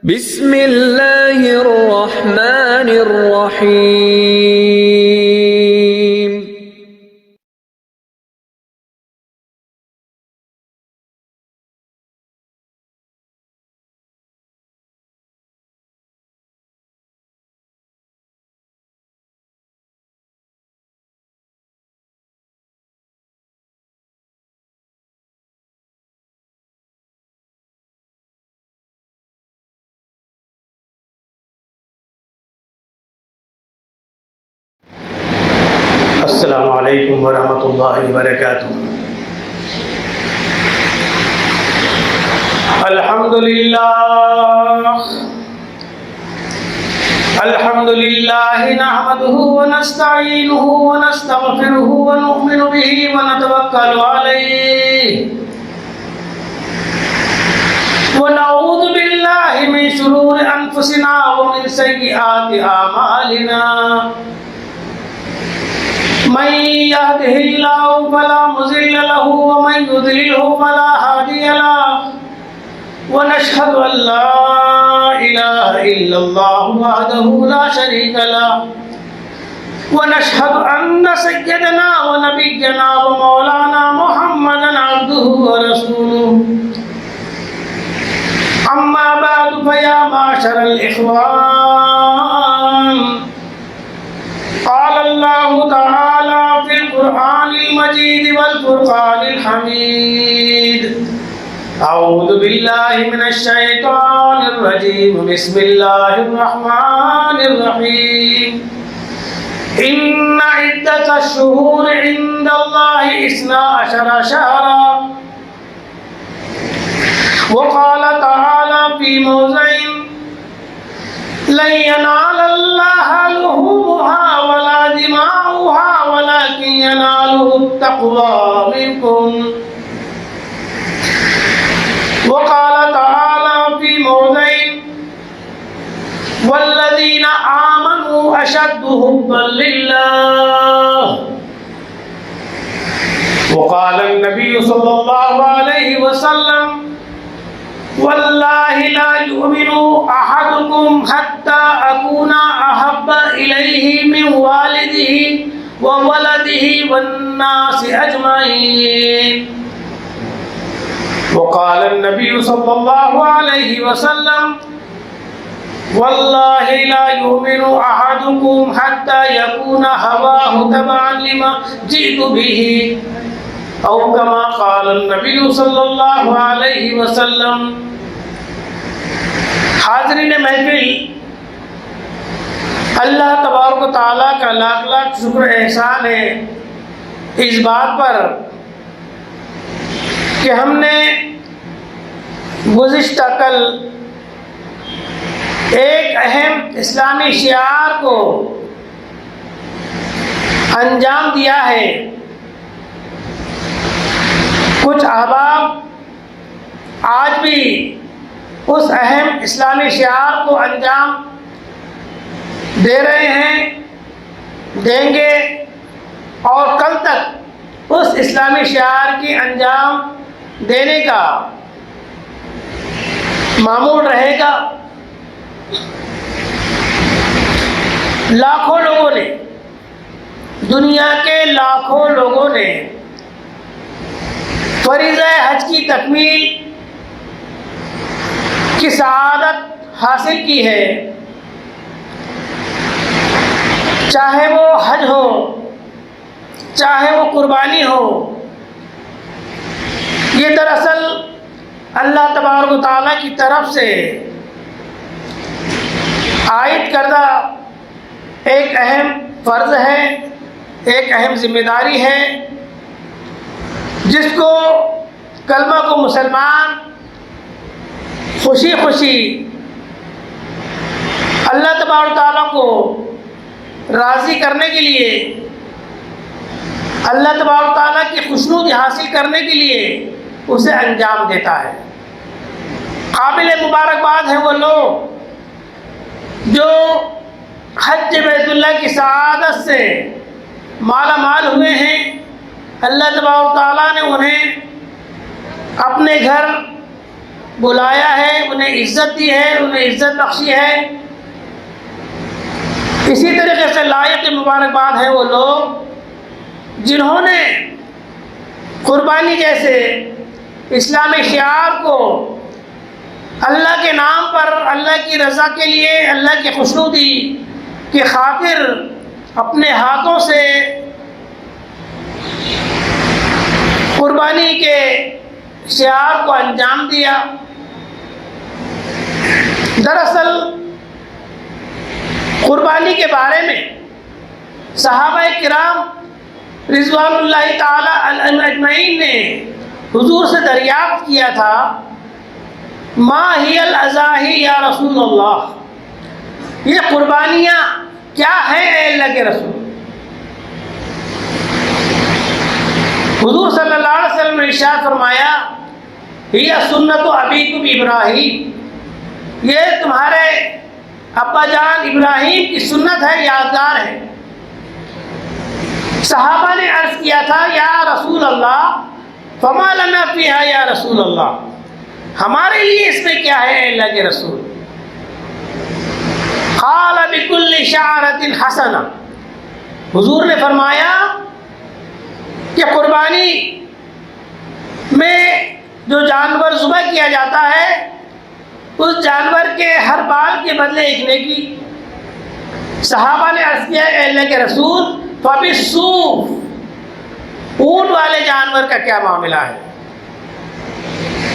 بسم اللہ الرحمن الرحیم۔ السلام علیکم ورحمۃ اللہ وبرکاتہ۔ الحمد للہ نحمده ونستعینه ونستغفره ونؤمن به ونتوکل علیہ ونعوذ باللہ من شرور انفسنا ومن سیئات اعمالنا، من يهده الله فلا مضل له ومن يضلله فلا هادي له، ونشهد أن لا إله إلا الله وحده لا شريك له، ونشهد أن سيدنا ونبينا ومولانا محمدا عبده ورسوله، أما بعد فيا معشر الإخوان، قال الله تعالى في القرآن المجيد والفرقان الحميد، أعوذ بالله من الشيطان الرجيم، بسم الله الرحمن الرحيم، إن عدة الشهور عند الله 12 شهرا، وقال تعالى في موضع لن ينال الله لحومها ولا دماؤها ولكن يناله التقوى منكم، وقال تعالى في موضع والذين آمنوا أشد حبا لله، وقال النبي صلى الله عليه وسلم والله لا يؤمن أحدكم حتى أكون أحب إليه من والده وولده والناس أجمعين، وقال النبي صلى الله عليه وسلم والله لا يؤمن أحدكم حتى يكون هواه تبعا لما جئت به، أو كما قال النبي صلى الله عليه وسلم۔ حاضرین محفل، اللہ تبارک و تعالیٰ کا لاکھ لاکھ شکر احسان ہے اس بات پر کہ ہم نے گزشتہ کل ایک اہم اسلامی شعار کو انجام دیا ہے۔ کچھ احباب آج بھی اس اہم اسلامی شعار کو انجام دے رہے ہیں، دیں گے، اور کل تک اس اسلامی شعار کی انجام دینے کا معمول رہے گا۔ لاکھوں لوگوں نے، دنیا کے لاکھوں لوگوں نے فریضہ حج کی تکمیل کی سعادت حاصل کی ہے، چاہے وہ حج ہو، چاہے وہ قربانی ہو۔ یہ دراصل اللہ تبارک و تعالیٰ کی طرف سے عائد کردہ ایک اہم فرض ہے، ایک اہم ذمہ داری ہے، جس کو کلمہ کو مسلمان خوشی خوشی اللہ تبارک و تعالیٰ کو راضی کرنے کے لیے، اللہ تبارک و تعالیٰ کی خوشنودی حاصل کرنے کے لیے اسے انجام دیتا ہے۔ قابل مبارکباد ہیں وہ لوگ جو حج بیت اللہ کی سعادت سے مالا مال ہوئے ہیں۔ اللہ تبارک و تعالیٰ نے انہیں اپنے گھر بلایا ہے، انہیں عزت دی ہے، انہیں عزت بخشی ہے۔ اسی طریقے سے لائق مبارکباد ہے وہ لوگ جنہوں نے قربانی جیسے اسلامی شعار کو اللہ کے نام پر، اللہ کی رضا کے لیے، اللہ کی خوشنودی کی خاطر اپنے ہاتھوں سے قربانی کے شعار کو انجام دیا۔ دراصل قربانی کے بارے میں صحابہ کرام رضوان اللہ تعالی علیہم اجمعین نے حضور سے دریافت کیا تھا، ما ہی الاضاحی یا رسول اللہ، یہ قربانیاں کیا ہیں اے اللہ کے رسول؟ حضور صلی اللہ علیہ وسلم نے ارشاد فرمایا، ہی سنت ابیکم ابراہیم، یہ تمہارے ابا جان ابراہیم کی سنت ہے، یادگار ہے۔ صحابہ نے عرض کیا تھا، یا رسول اللہ فما لنا فیہا یا رسول اللہ، ہمارے لیے اس میں کیا ہے اے اللہ کے رسول؟ قال بکل شعرۃ حسنہ، حضور نے فرمایا کہ قربانی میں جو جانور ذبح کیا جاتا ہے اس جانور کے ہر بال کے بدلے ایک نیکی۔ صحابہ نے عرض کیا، اے اللہ کے رسول فبالصوف، اونٹ والے جانور کا کیا معاملہ ہے؟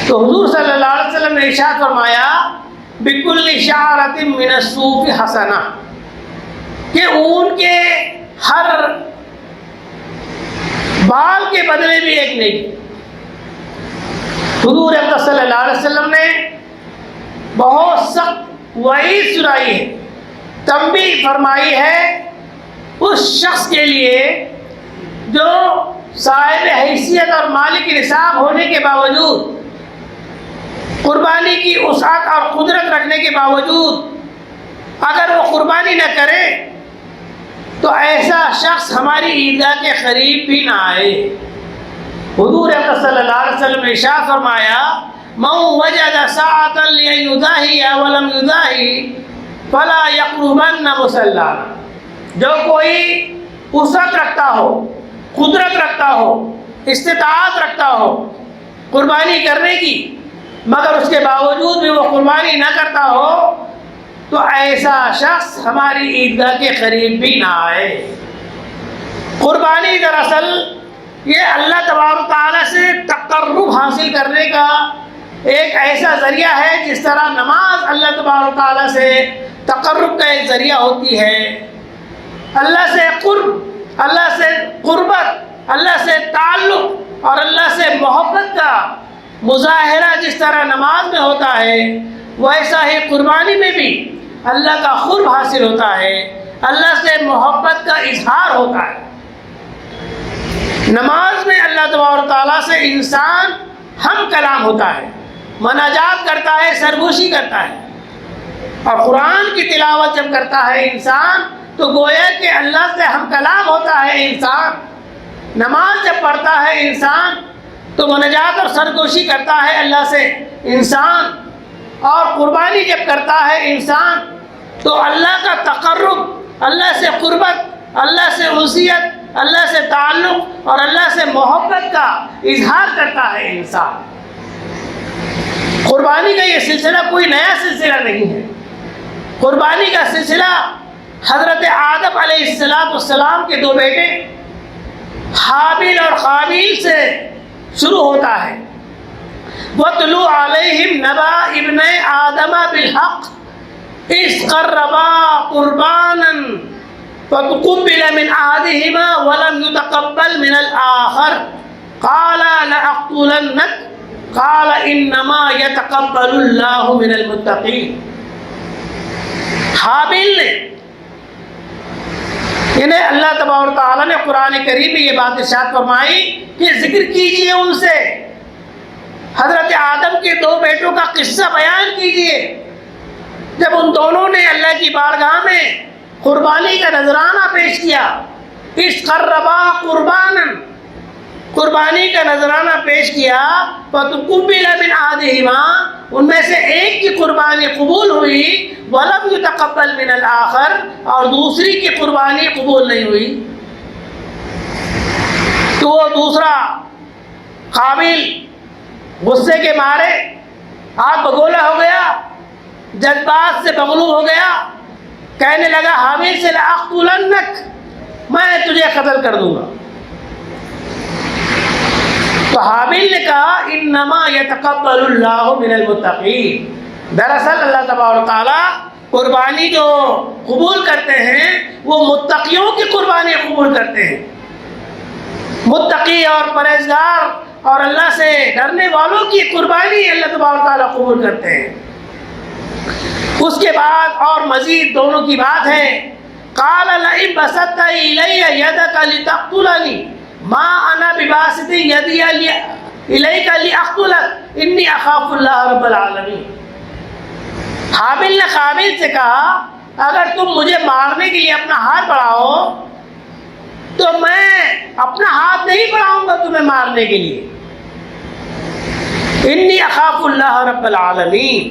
تو حضور صلی اللہ علیہ وسلم نے ارشاد فرمایا، بکل شعرۃ من الصوف حسنہ، کہ اونٹ کے ہر بال کے بدلے بھی ایک نیکی۔ حضور اکرم صلی اللہ علیہ وسلم نے بہت سخت وعید سنائی ہے، تنبیہ فرمائی ہے اس شخص کے لیے جو صاحب حیثیت اور مالک نصاب ہونے کے باوجود، قربانی کی وسعت اور قدرت رکھنے کے باوجود اگر وہ قربانی نہ کرے تو ایسا شخص ہماری عیدگاہ کے قریب بھی نہ آئے۔ حضور اکرم صلی اللہ علیہ وسلم نے ارشاد فرمایا، من وجد ساعة لیضاحی ولم یضاحی فلا یقربن مصلانا، جو کوئی وسعت رکھتا ہو، قدرت رکھتا ہو، استطاعت رکھتا ہو قربانی کرنے کی، مگر اس کے باوجود بھی وہ قربانی نہ کرتا ہو تو ایسا شخص ہماری عیدگاہ کے قریب بھی نہ آئے۔ قربانی دراصل یہ اللہ تبارک تعالیٰ سے تقرب حاصل کرنے کا ایک ایسا ذریعہ ہے، جس طرح نماز اللہ تبارک تعالیٰ سے تقرب کا ایک ذریعہ ہوتی ہے۔ اللہ سے قرب، اللہ سے قربت، اللہ سے تعلق اور اللہ سے محبت کا مظاہرہ جس طرح نماز میں ہوتا ہے، ویسا ہی قربانی میں بھی اللہ کا قرب حاصل ہوتا ہے، اللہ سے محبت کا اظہار ہوتا ہے۔ نماز میں اللہ تبارک تعالیٰ سے انسان ہم کلام ہوتا ہے، مناجات کرتا ہے، سرگوشی کرتا ہے، اور قرآن کی تلاوت جب کرتا ہے انسان تو گویا کہ اللہ سے ہم کلام ہوتا ہے انسان۔ نماز جب پڑھتا ہے انسان تو مناجات اور سرگوشی کرتا ہے اللہ سے انسان، اور قربانی جب کرتا ہے انسان تو اللہ کا تقرب، اللہ سے قربت، اللہ سے انسیت، اللہ سے تعلق اور اللہ سے محبت کا اظہار کرتا ہے انسان۔ قربانی کا یہ سلسلہ کوئی نیا سلسلہ نہیں ہے۔ قربانی کا سلسلہ حضرت آدم علیہ السلام کے دو بیٹے حابیل اور قابیل سے شروع ہوتا ہے۔ وَاتْلُ عَلَيْهِمْ نَبَأَ ابْنَيْ آدَمَ بِالْحَقِّ إِذْ قَرَّبَا قُرْبَانًا فَتُقُبِّلَ مِنْ أَحَدِهِمَا وَلَمْ يُتَقَبَّلْ مِنَ الْآخَرِ قَالَ لَأَقْتُلَنَّكَ قَالَ إِنَّمَا يَتَقَبَّلُ اللَّهُ مِنَ الْمُتَّقِينَ۔ حابیل نے، انہیں اللہ تبارک تعالیٰ نے قرآن کریم میں یہ بات ارشاد فرمائی کہ ذکر کیجئے ان سے، حضرت آدم کے دو بیٹوں کا قصہ بیان کیجئے جب ان دونوں نے اللہ کی بارگاہ میں قربانی کا نذرانہ پیش کیا۔ اس قربا قربانا، قربانی کا نذرانہ پیش کیا فَتُقُبِّلَ مِنْ أَحَدِهِمَا، ان میں سے ایک کی قربانی قبول ہوئی، وَلَمْ يُتَقَبَّلْ مِنَ الْآخَرِ، اور دوسری کی قربانی قبول نہیں ہوئی، تو وہ دوسرا قابل غصے کے مارے آگ بگولا ہو گیا، جذبات سے مغلوب ہو گیا، کہنے لگا حابیل سے لَأَقْتُلَنَّكَ، میں تجھے قتل کر دوں گا۔ تو حابیل نے کہا انما یتقبل اللہ من المتقین، دراصل اللہ تبارک و تعالیٰ قربانی جو قبول کرتے ہیں وہ متقیوں کی قربانی قبول کرتے ہیں، متقی اور پرہیزگار اور اللہ سے ڈرنے والوں کی قربانی اللہ تبارک و تعالیٰ قبول کرتے ہیں۔ اس کے بعد اور مزید دونوں کی بات ہے، قال لئن بسطت الی یدک لتقتلنی ما انا بباسط یدی الیک لاقتلک انی اخاف اللہ رب العالمین۔ حابیل نے قابیل سے کہا اگر تم مجھے مارنے کے لیے اپنا ہاتھ بڑھاؤ تو میں اپنا ہاتھ نہیں بڑھاؤں گا تمہیں مارنے کے لیے، انی اخاف اللہ رب العالمین،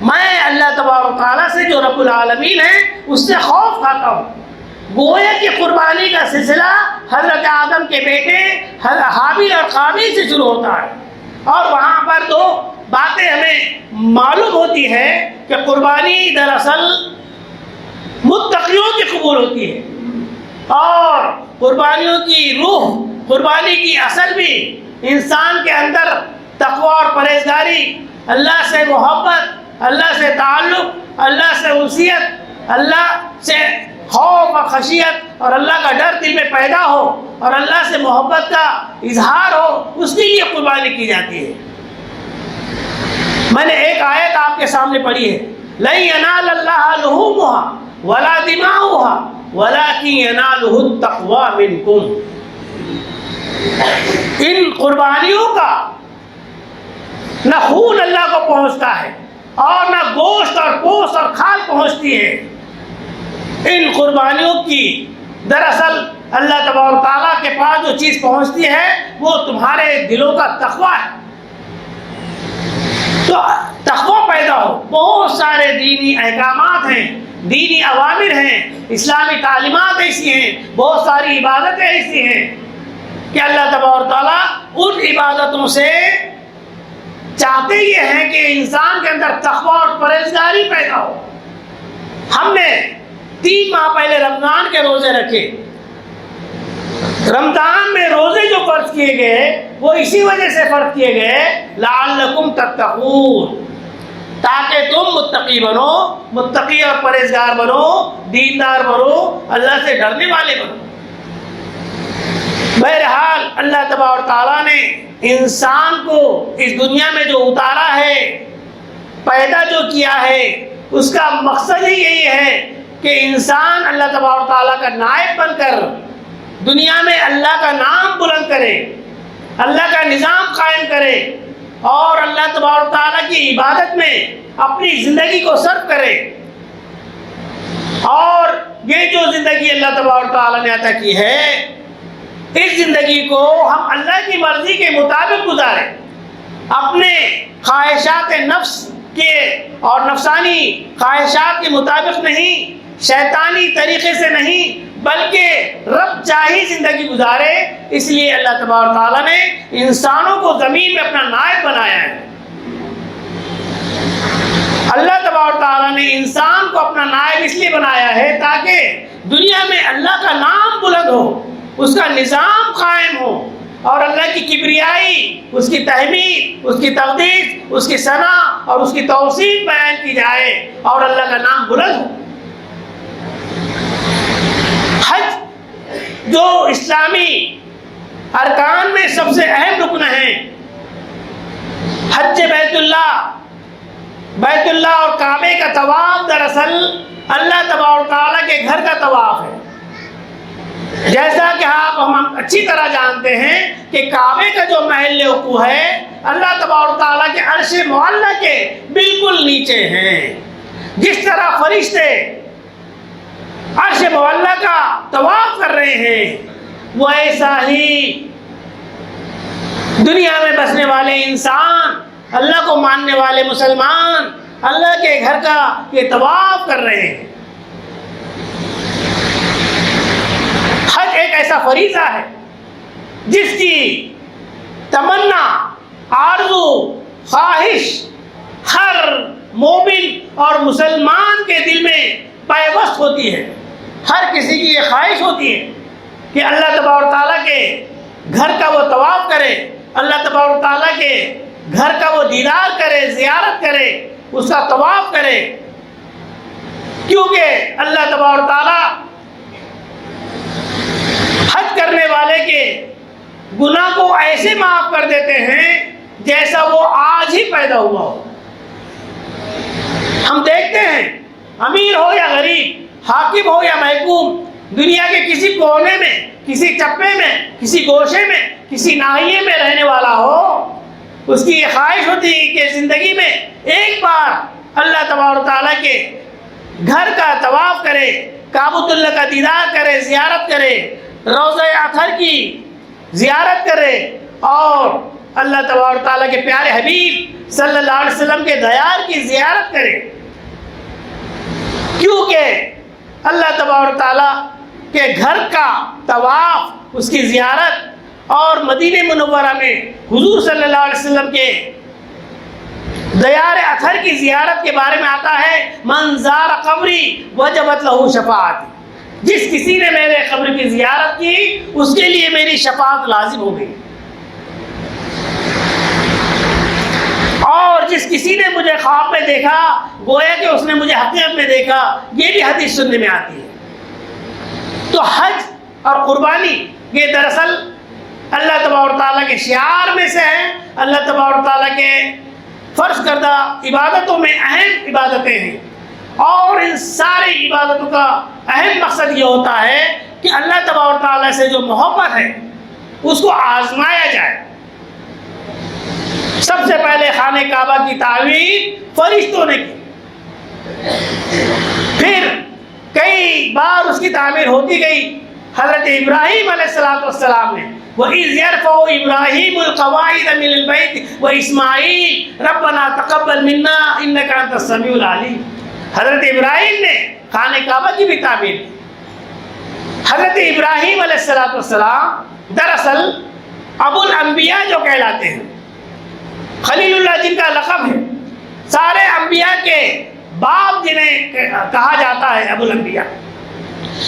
میں اللہ تبارک و تعالیٰ سے جو رب العالمین ہے اس سے خوف کھاتا ہوں۔ گویا کہ قربانی کا سلسلہ حضرت آدم کے بیٹے حابیل اور قابیل سے شروع ہوتا ہے، اور وہاں پر دو باتیں ہمیں معلوم ہوتی ہے کہ قربانی دراصل متقیوں کی قبول ہوتی ہے، اور قربانیوں کی روح، قربانی کی اصل بھی انسان کے اندر تقوی اور پرہیزگاری، اللہ سے محبت، اللہ سے تعلق، اللہ سے انسیت، اللہ سے خوف اور خشیت اور اللہ کا ڈر دل میں پیدا ہو اور اللہ سے محبت کا اظہار ہو، اس کے لیے قربانی کی جاتی ہے۔ میں نے ایک آیت آپ کے سامنے پڑھی ہے، لَن يَنَالَ اللَّهَ لُحُومُهَا وَلَا دِمَاؤُهَا وَلَكِنْ يَنَالُهُ التَّقْوَى مِنْكُمْ۔ ان قربانیوں کا نہ خون اللہ کو پہنچتا ہے اور نہ گوشت اور پوست اور کھال پہنچتی ہے، ان قربانیوں کی دراصل اللہ تبارک و تعالیٰ کے پاس جو چیز پہنچتی ہے وہ تمہارے دلوں کا تقویٰ ہے۔ تو تقویٰ پیدا ہو، بہت سارے دینی احکامات ہیں، دینی اوامر ہیں، اسلامی تعلیمات ایسی ہیں، بہت ساری عبادتیں ایسی ہیں کہ اللہ تبارک و تعالیٰ ان عبادتوں سے چاہتے یہ ہیں کہ انسان کے اندر تقویٰ اور پرہیزگاری پیدا ہو۔ ہم نے 3 ماہ پہلے رمضان کے روزے رکھے، رمضان میں روزے جو فرض کیے گئے وہ اسی وجہ سے فرض کیے گئے لعلکم تتقون، تاکہ تم متقی بنو، متقی اور پرہیزگار بنو، دیندار بنو، اللہ سے ڈرنے والے بنو۔ بہرحال اللہ تبارک و تعالیٰ نے انسان کو اس دنیا میں جو اتارا ہے، پیدا جو کیا ہے، اس کا مقصد ہی یہی ہے کہ انسان اللہ تبارک و تعالیٰ کا نائب بن کر دنیا میں اللہ کا نام بلند کرے، اللہ کا نظام قائم کرے اور اللہ تبارک و تعالیٰ کی عبادت میں اپنی زندگی کو صرف کرے۔ اور یہ جو زندگی اللہ تبارک و تعالیٰ نے عطا کی ہے، اس زندگی کو ہم اللہ کی مرضی کے مطابق گزاریں، اپنے خواہشات نفس کے اور نفسانی خواہشات کے مطابق نہیں، شیطانی طریقے سے نہیں، بلکہ رب چاہی زندگی گزارے۔ اس لیے اللہ تبارک و تعالیٰ نے انسانوں کو زمین میں اپنا نائب بنایا ہے۔ اللہ تبارک و تعالیٰ نے انسان کو اپنا نائب اس لیے بنایا ہے تاکہ دنیا میں اللہ کا نام بلند ہو، اس کا نظام قائم ہو، اور اللہ کی کبریائی، اس کی تحمید، اس کی تقدیس، اس کی ثنا اور اس کی توصیف بیان کی جائے اور اللہ کا نام بلند ہو۔ حج جو اسلامی ارکان میں سب سے اہم رکن ہے، حج بیت اللہ اور کعبے کا طواف دراصل اللہ تبارک و تعالیٰ کے گھر کا طواف ہے۔ جیسا کہ ہم اچھی طرح جانتے ہیں کہ کعبے کا جو محل وقوع ہے اللہ تبارک و تعالیٰ کے عرش معلیٰ کے بالکل نیچے ہیں۔ جس طرح فرشتے عرش معلیٰ کا طواف کر رہے ہیں، وہ ایسا ہی دنیا میں بسنے والے انسان، اللہ کو ماننے والے مسلمان اللہ کے گھر کا یہ طواف کر رہے ہیں۔ حج ایک ایسا فریضہ ہے جس کی تمنا، آرزو، خواہش ہر مومن اور مسلمان کے دل میں پیوست ہوتی ہے۔ ہر کسی کی یہ خواہش ہوتی ہے کہ اللہ تبارک و تعالیٰ کے گھر کا وہ طواف کرے، اللہ تبارک و تعالیٰ کے گھر کا وہ دیدار کرے، زیارت کرے، اس کا طواف کرے، کیونکہ اللہ تبارک و تعالیٰ حج کرنے والے کے گناہ کو ایسے معاف کر دیتے ہیں جیسا وہ آج ہی پیدا ہوا ہو۔ ہم دیکھتے ہیں امیر ہو یا غریب، حاکم ہو یا محکوم، دنیا کے کسی کونے میں، کسی چپے میں، کسی گوشے میں، کسی ناحیے میں رہنے والا ہو، اس کی یہ خواہش ہوتی ہے کہ زندگی میں ایک بار اللہ تبارک و تعالیٰ کے گھر کا طواف کرے، کعبۃ اللہ کا دیدار کرے، زیارت کرے، روضہ اطہر کی زیارت کرے اور اللہ تبارک و تعالیٰ کے پیارے حبیب صلی اللہ علیہ وسلم کے دیار کی زیارت کرے، کیونکہ اللہ تبارک و تعالیٰ کے گھر کا طواف، اس کی زیارت اور مدینہ منورہ میں حضور صلی اللہ علیہ وسلم کے دیار اطہر کی زیارت کے بارے میں آتا ہے، من زار قبری وجبت لہ شفاعتی، جس کسی نے میرے قبر کی زیارت کی اس کے لیے میری شفاعت لازم ہو گئی، اور جس کسی نے مجھے خواب میں دیکھا گویا کہ اس نے مجھے حقیقت میں دیکھا، یہ بھی حدیث سننے میں آتی ہے۔ تو حج اور قربانی یہ دراصل اللہ تبارک و تعالیٰ کے شعار میں سے ہے، اللہ تبارک و تعالیٰ کے فرض کردہ عبادتوں میں اہم عبادتیں ہیں، اور ان ساری عبادتوں کا اہم مقصد یہ ہوتا ہے کہ اللہ تبارک و تعالیٰ سے جو محبت ہے اس کو آزمایا جائے۔ سب سے پہلے خانہ کعبہ کی تعمیر فرشتوں نے کی، پھر کئی بار اس کی تعمیر ہوتی گئی۔ حضرت ابراہیم علیہ السلام نے وَإِذْ يَرْفَعُ إِبْرَاهِيمُ الْقَوَاعِدَ مِنَ الْبَيْتِ وَإِسْمَاعِيلُ رَبَّنَا تَقَبَّلْ مِنَّا إِنَّكَ أَنْتَ السَّمِيعُ الْعَلِيمُ۔ حضرت ابراہیم نے خانہ کعبہ کی بھی تعمیر کی۔ حضرت ابراہیم علیہ السلام دراصل ابو الانبیاء جو کہلاتے ہیں، خلیل اللہ جن کا لقب ہے، سارے انبیاء کے باپ جنہیں کہا جاتا ہے ابو الانبیاء،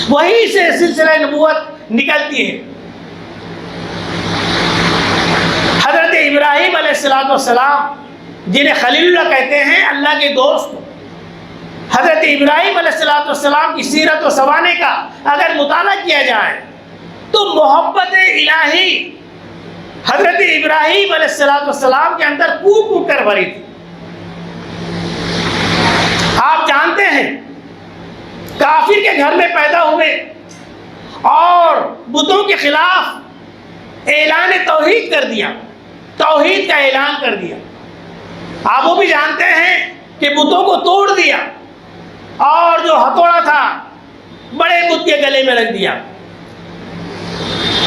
وہیں سے سلسلہ نبوت نکلتی ہے۔ حضرت ابراہیم علیہ السلام جنہیں خلیل اللہ کہتے ہیں، اللہ کے دوست، حضرت ابراہیم علیہ السلام کی سیرت و سوانح کا اگر مطالعہ کیا جائے تو محبت الہی حضرت ابراہیم علیہ السلام کے اندر کوٹ کوٹ کر بھری تھی۔ آپ جانتے ہیں کافر کے گھر میں پیدا ہوئے اور بتوں کے خلاف اعلان توحید کر دیا، توحید کا اعلان کر دیا۔ آپ وہ بھی جانتے ہیں کہ بتوں کو توڑ دیا اور جو ہتھوڑا تھا بڑے بت کے گلے میں رکھ دیا۔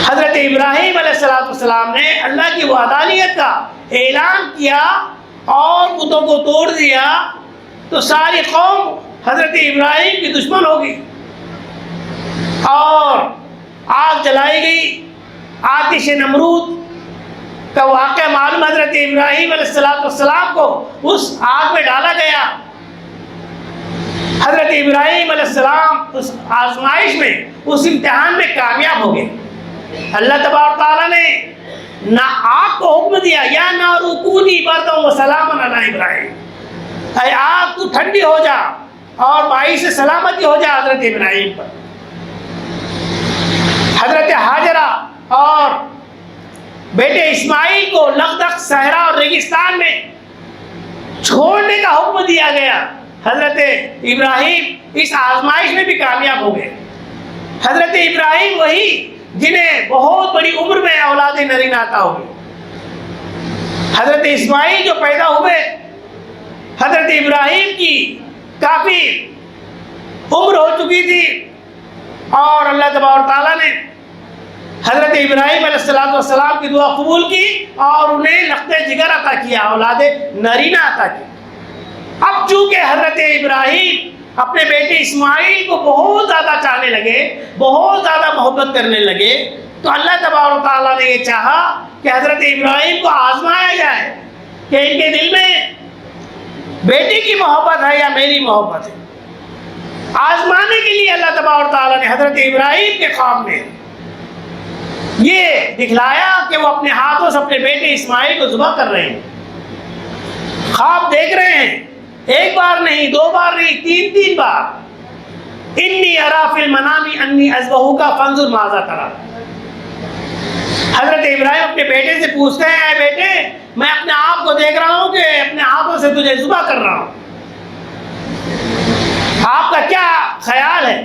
حضرت ابراہیم علیہ السلام نے اللہ کی وحدانیت کا اعلان کیا اور بتوں کو توڑ دیا تو ساری قوم حضرت ابراہیم کی دشمن ہو گئی اور آگ جلائی گئی۔ آتش نمرود کا واقعہ معلوم، حضرت ابراہیم علیہ السلام کو اس آگ میں ڈالا گیا۔ حضرت ابراہیم علیہ السلام اس آزمائش میں، اس امتحان میں کامیاب ہو گئے۔ اللہ تبارک تعالیٰ نے نہ آگ کو حکم دیا، یا نار کونی بردا وسلاما علی ابراہیم، اے آگ تو ٹھنڈی ہو جا اور باعث سلامتی ہو جا حضرت ابراہیم پر۔ حضرت حاجرہ اور بیٹے اسماعیل کو لغدق صحرا اور ریگستان میں چھوڑنے کا حکم دیا گیا۔ حضرت ابراہیم اس آزمائش میں بھی کامیاب ہو گئے۔ حضرت ابراہیم وہی جنہیں بہت بڑی عمر میں اولاد نرین عطا ہوئی۔ حضرت اسماعیل جو پیدا ہوئے، حضرت ابراہیم کی کافی عمر ہو چکی تھی اور اللہ تبارک تعالیٰ نے حضرت ابراہیم علیہ السلام کی دعا قبول کی اور انہیں لخت جگر عطا کیا، اولاد نرینہ عطا کی۔ اب چونکہ حضرت ابراہیم اپنے بیٹے اسماعیل کو بہت زیادہ چاہنے لگے، بہت زیادہ محبت کرنے لگے، تو اللہ تبارک و تعالیٰ نے یہ چاہا کہ حضرت ابراہیم کو آزمایا جائے کہ ان کے دل میں بیٹے کی محبت ہے یا میری محبت ہے۔ آزمانے کے لیے اللہ تبارک و تعالیٰ نے حضرت ابراہیم کے خواب میں یہ دکھلایا کہ وہ اپنے ہاتھوں سے اپنے بیٹے اسماعیل کو ذبح کر رہے ہیں، خواب دیکھ رہے ہیں، ایک بار نہیں، دو بار نہیں، تین بار۔ انی ارا فی المنام انی اذبحک فانظر ماذا تری۔ حضرت ابراہیم اپنے بیٹے سے پوچھتے ہیں، اے بیٹے میں اپنے آپ کو دیکھ رہا ہوں کہ اپنے ہاتھوں سے تجھے ذبح کر رہا ہوں، آپ کا کیا خیال ہے؟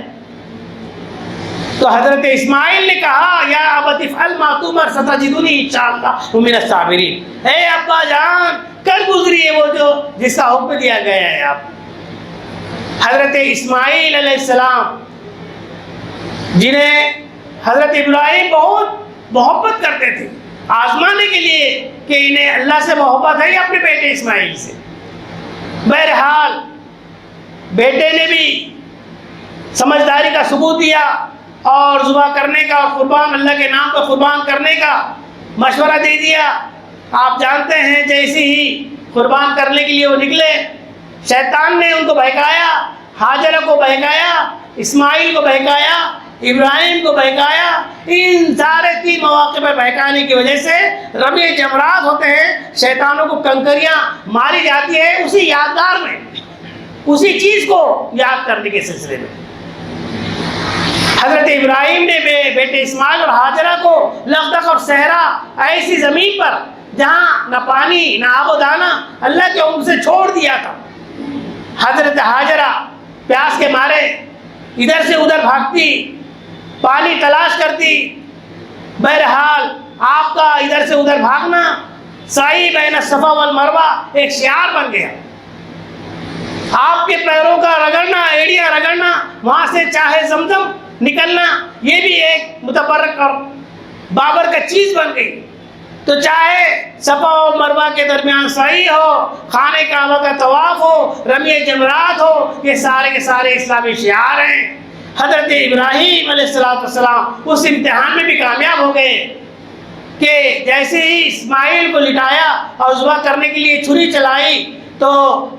تو حضرت اسماعیل نے کہا یا ابت افعل ما تؤمر ستجدنی انشاءاللہ من الصابرین۔ اے ابا جان کر گزری ہے وہ جو جس کا حکم دیا گیا ہے آپ۔ حضرت اسماعیل علیہ السلام جنہیں حضرت ابراہیم بہت محبت کرتے تھے، آزمانے کے لیے کہ انہیں اللہ سے محبت ہے یا اپنے بیٹے اسماعیل سے۔ بہرحال بیٹے نے بھی سمجھداری کا ثبوت دیا اور ذبح کرنے کا اور قربان اللہ کے نام پر قربان کرنے کا مشورہ دے دیا۔ آپ جانتے ہیں جیسے ہی قربان کرنے کے لیے وہ نکلے، شیطان نے ان کو بہکایا، ہاجرہ کو بہکایا، اسماعیل کو بہکایا، ابراہیم کو بہکایا۔ ان سارے تین مواقع پر بہکانے کی وجہ سے رمی جمرات ہوتے ہیں، شیطانوں کو کنکریاں ماری جاتی ہے اسی یادگار میں، اسی چیز کو یاد کرنے کے سلسلے میں۔ حضرت ابراہیم نے بیٹے اسماعیل اور ہاجرہ کو لغدق اور صحرا ایسی زمین پر جہاں نہ پانی نہ آب و دانہ اللہ کے حکم سے چھوڑ دیا تھا۔ حضرت ہاجرہ پیاس کے مارے ادھر سے ادھر بھاگتی، پانی تلاش کرتی۔ بہرحال آپ کا ادھر سے ادھر بھاگنا سعی بین الصفا والمروہ ایک شعار بن گیا۔ آپ کے پیروں کا رگڑنا، ایڑیاں رگڑنا، وہاں سے چاہے زمزم نکلنا، یہ بھی ایک متبرک اور بابر کا چیز بن گئی۔ تو چاہے صفا و مروہ کے درمیان سعی ہو، خانہ کعبہ کا طواف ہو، رمی جمرات ہو، یہ سارے کے سارے اسلامی شعار ہیں۔ حضرت ابراہیم علیہ السلام اس امتحان میں بھی کامیاب ہو گئے کہ جیسے ہی اسماعیل کو لٹایا اور ذبح کرنے کے لیے چھری چلائی تو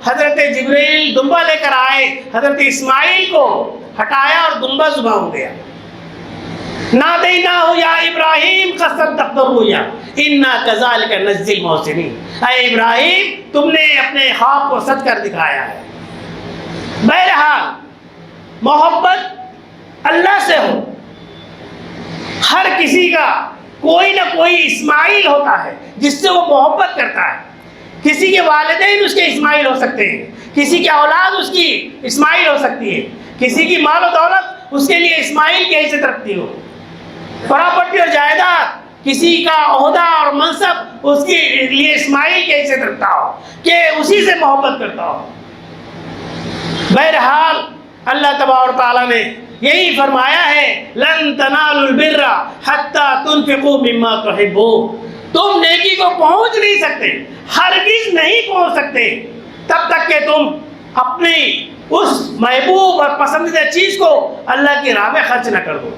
حضرت جبریل دمبا لے کر آئے، حضرت اسماعیل کو ہٹایا اور دمبا ذبح ہو گیا۔ نادیناہ یا ابراہیم قد صدقت الرؤیا انا کذالک نجزی المحسنین۔ اے ابراہیم تم نے اپنے خواب کو سچ کر دکھایا ہے۔ بہرحال محبت اللہ سے ہو، ہر کسی کا کوئی نہ کوئی اسماعیل ہوتا ہے جس سے وہ محبت کرتا ہے۔ کسی کے والدین اس کے اسماعیل ہو سکتے ہیں، کسی کی اولاد اس کی اسماعیل ہو سکتی ہے، کسی کی مال و دولت اس کے لیے اسماعیل کی حیثیت رکھتی ہو، پراپرٹی اور جائیداد، کسی کا عہدہ اور منصب اس کے لیے اسماعیل کی حیثیت رکھتا ہو کہ اسی سے محبت کرتا ہو۔ بہرحال اللہ تبارک و تعالیٰ نے یہی فرمایا ہے لن تنالوا البر حتی تنفقوا مما تحبون۔ تم نیکی کو پہنچ نہیں سکتے، ہرگز نہیں پہنچ سکتے تب تک کہ تم اپنی اس محبوب اور پسندیدہ چیز کو اللہ کی راہ میں خرچ نہ کر دو۔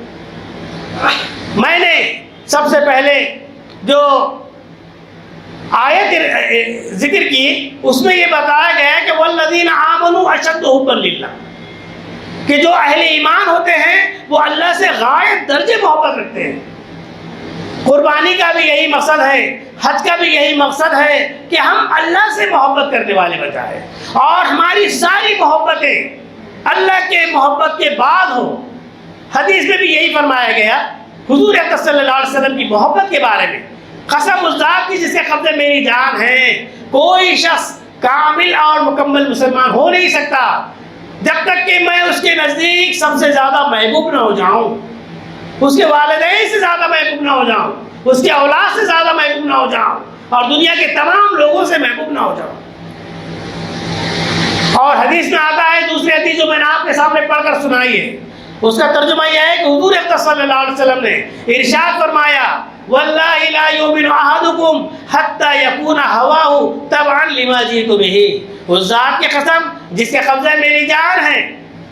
میں نے سب سے پہلے جو آیت ذکر کی اس میں یہ بتایا گیا ہے کہ والذین آمنوا اشد حبا للہ، کہ جو اہل ایمان ہوتے ہیں وہ اللہ سے غایت درجے محبت رکھتے ہیں۔ قربانی کا بھی یہی مقصد ہے، حج کا بھی یہی مقصد ہے کہ ہم اللہ سے محبت کرنے والے بن جائیں اور ہماری ساری محبتیں اللہ کے محبت کے بعد ہو۔ حدیث میں بھی یہی فرمایا گیا حضور اکرم صلی اللہ علیہ وسلم کی محبت کے بارے میں، قسم اس ذات کی جس کے قبضے میری جان ہے، کوئی شخص کامل اور مکمل مسلمان ہو نہیں سکتا جب تک کہ میں اس کے نزدیک سب سے زیادہ محبوب نہ ہو جاؤں، اس کے والدین سے زیادہ محبوب نہ ہو جاؤں، اس کے اولاد سے زیادہ محبوب نہ ہو جاؤں اور دنیا کے تمام لوگوں سے محبوب نہ ہو جاؤں۔ اور حدیث میں آتا ہے، دوسری حدیث جو میں نے آپ کے سامنے پڑھ کر سنائی ہے، اس کا ترجمہ یہ ہے کہ حضور اقدس صلی اللہ علیہ وسلم نے ارشاد فرمایا واللہ لا یؤمن احدکم حتی یکون ہواہ تبعا لما جئت بہ، اس ذات کی قسم جس کے قبضے میری جان ہے،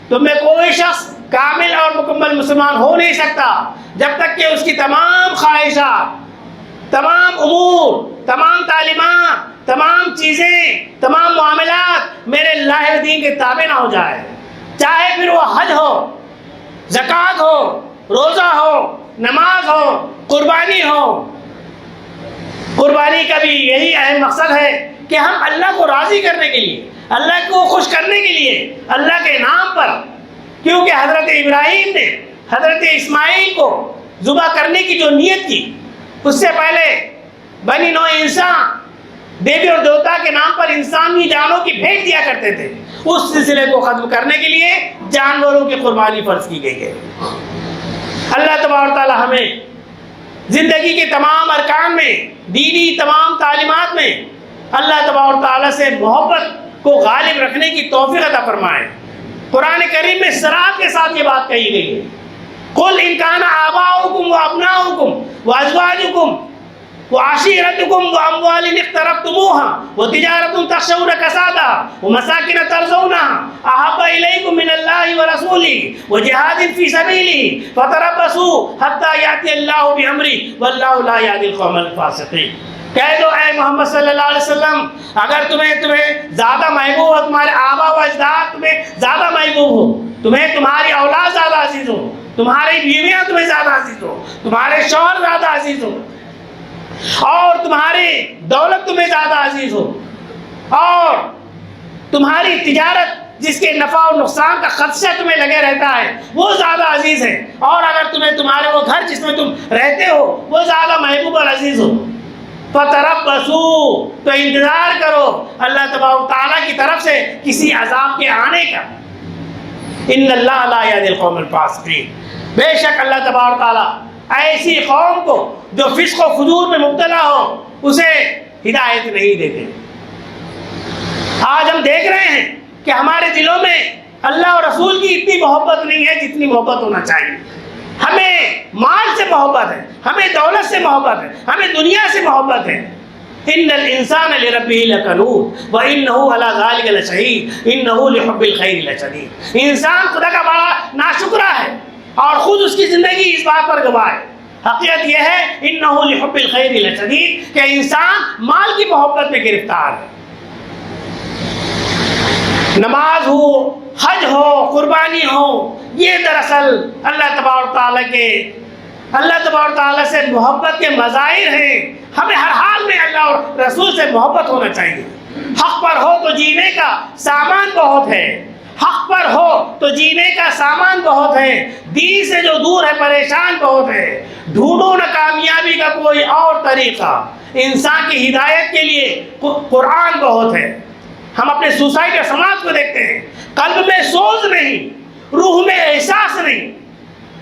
تم میں کوئی شخص کامل اور مکمل مسلمان ہو نہیں سکتا جب تک کہ اس کی تمام خواہشات، تمام امور، تمام تعلیمات، تمام چیزیں، تمام معاملات میرے اللہ دین کے تابع نہ ہو جائے، چاہے پھر وہ حج ہو، زکوٰۃ ہو، روزہ ہو، نماز ہو، قربانی ہو۔ قربانی کا بھی یہی اہم مقصد ہے کہ ہم اللہ کو راضی کرنے کے لیے، اللہ کو خوش کرنے کے لیے، اللہ کے نام پر، کیونکہ حضرت ابراہیم نے حضرت اسماعیل کو ذبح کرنے کی جو نیت کی، اس سے پہلے بنی نوع انسان دیوی اور دیوتا کے نام پر انسانی جانوں کی بھیٹ دیا کرتے تھے، اس سلسلے کو ختم کرنے کے لیے جانوروں کی قربانی فرض کی گئی ہے۔ اللہ تبارک تعالی ہمیں زندگی کے تمام ارکان میں، دینی تمام تعلیمات میں اللہ تبارک تعالی سے محبت کو غالب رکھنے کی توفیق عطا فرمائے۔ قرآن کریم میں صراحت کے ساتھ یہ بات کہی گئی ہے، قل ان کان آباؤکم وابناؤکم وازواجکم وعشیرتکم واموال اقترفتموها وتجارۃ تخشون کسادها ومساکن ترضونها احب الیکم من اللہ ورسولہ وجہاد فی سبیلہ فتربصوا حتی یأتی اللہ بامرہ واللہ لا یہدی القوم الفاسقین۔ کہہ دو اے محمد صلی اللہ علیہ وسلم، اگر تمہیں زیادہ محبوب ہو، تمہارے آبا و اجداد تمہیں زیادہ محبوب ہو، تمہیں تمہاری اولاد زیادہ عزیز ہو، تمہاری بیویاں تمہیں زیادہ عزیز ہو، تمہارے شوہر زیادہ عزیز ہو، اور تمہاری دولت تمہیں زیادہ عزیز ہو، اور تمہاری تجارت جس کے نفع و نقصان کا خدشہ تمہیں لگے رہتا ہے وہ زیادہ عزیز ہے، اور اگر تمہارے وہ گھر جس میں تم رہتے ہو وہ زیادہ محبوب اور عزیز ہو، فتربصوا تو انتظار کرو اللہ تبارک تعالیٰ کی طرف سے کسی عذاب کے آنے کا۔ ان اللہ لا یہدی القوم الفاسقین، بے شک اللہ تبارک تعالیٰ ایسی قوم کو جو فسق و فجور میں مبتلا ہو اسے ہدایت نہیں دیتے۔ آج ہم دیکھ رہے ہیں کہ ہمارے دلوں میں اللہ اور رسول کی اتنی محبت نہیں ہے جتنی محبت ہونا چاہیے۔ ہمیں مال سے محبت ہے، ہمیں دولت سے محبت ہے، ہمیں دنیا سے محبت ہے۔ ان الانسان لربہ لکنود وانہ علی ذلک لشہید انہ لحب الخیر لشدید۔ انسان خدا کا بڑا ناشکرا ہے اور خود اس کی زندگی اس بات پر گواہ ہے۔ حقیقت یہ ہے انہ لحب الخیر لشدید کہ انسان مال کی محبت میں گرفتار ہے۔ نماز ہو، حج ہو، قربانی ہو، یہ دراصل اللہ تبارک تعالیٰ سے محبت کے مظاہر ہیں۔ ہمیں ہر حال میں اللہ اور رسول سے محبت ہونا چاہیے۔ حق پر ہو تو جینے کا سامان بہت ہے، حق پر ہو تو جینے کا سامان بہت ہے، دین سے جو دور ہے پریشان بہت ہے۔ ڈھونڈو نہ کامیابی کا کوئی اور طریقہ، انسان کی ہدایت کے لیے قرآن بہت ہے۔ ہم اپنے سوسائٹی اور سماج کو دیکھتے ہیں، قلب میں سوز نہیں، روح میں احساس نہیں،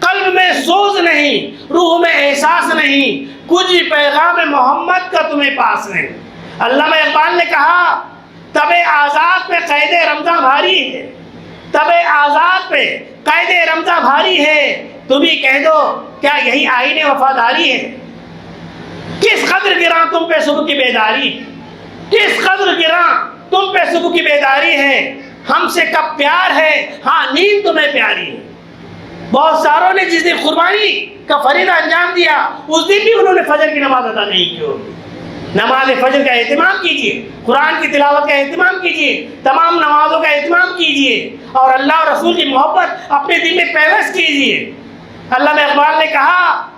قلب میں سوز نہیں، روح میں احساس نہیں، کچھ پیغام محمد کا تمہیں پاس نہیں۔ علامہ اقبال نے کہا تب آزاد پہ قید رمضاں بھاری ہے، تب آزاد پہ قید رمضاں بھاری ہے، تم ہی کہہ دو کیا یہی آئین وفاداری ہے؟ کس قدر گراں تم پہ صبح کی بیداری، کس قدر گراں تم پہ صبح کی بیداری ہے، ہم سے کب پیار ہے، ہاں نیند تمہیں پیاری ہے۔ بہت ساروں نے جس دن قربانی کا فریضہ انجام دیا اس دن بھی انہوں نے فجر کی نماز ادا نہیں کی ہوگی۔ نماز فجر کا اہتمام کیجیے، قرآن کی تلاوت کا اہتمام کیجیے، تمام نمازوں کا اہتمام کیجیے، اور اللہ اور رسول کی محبت اپنے دل میں پیوست کیجیے۔ علامہ اقبال نے کہا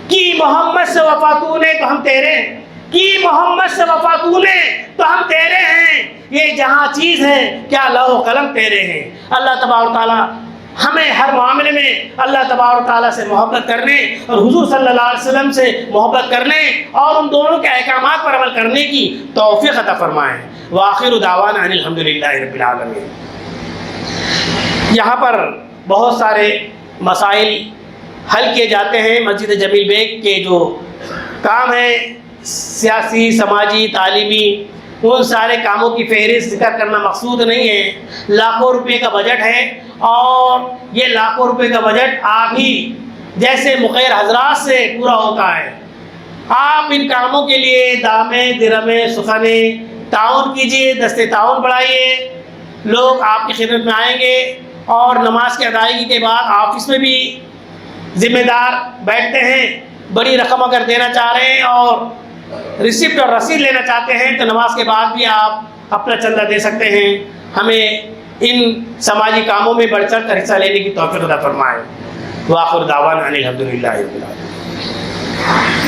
کہ محمد سے وفا تو نے تو ہم تیرے ہیں، کہ محمد سے وفا تو نے تو ہم تیرے ہیں، یہ جہاں چیز ہے کیا لوح و قلم تیرے ہیں۔ اللہ تبارک تعالیٰ ہمیں ہر معاملے میں اللہ تبارک تعالیٰ سے محبت کرنے اور حضور صلی اللہ علیہ وسلم سے محبت کرنے اور ان دونوں کے احکامات پر عمل کرنے کی توفیق عطا فرمائے۔ وآخر دعوانا ان الحمدللہ رب العالمین۔ یہاں پر بہت سارے مسائل حل کیے جاتے ہیں۔ مسجد جمیل بیگ کے جو کام ہیں سیاسی، سماجی، تعلیمی، ان سارے کاموں کی فہرست ذکر کرنا مقصود نہیں ہے۔ لاکھوں روپے کا بجٹ ہے اور یہ لاکھوں روپے کا بجٹ آپ ہی جیسے مخیر حضرات سے پورا ہوتا ہے. آپ ان کاموں کے لیے دامے درہمے سخنے تعاون کیجیے، دستے تعاون بڑھائیے. لوگ آپ کی خدمت میں آئیں گے اور نماز کی ادائیگی کے بعد آفس میں بھی ذمہ دار بیٹھتے ہیں. بڑی رقم اگر دینا چاہ رہے ہیں اور ریسپٹ اور رسید لینا چاہتے ہیں تو نماز کے بعد بھی آپ اپنا چندہ دے سکتے ہیں. ہمیں ان سماجی کاموں میں بڑھ چڑھ کر حصہ لینے کی توفیق عطا فرمائے. وآخر دعوانا ان الحمد للہ رب العالمین.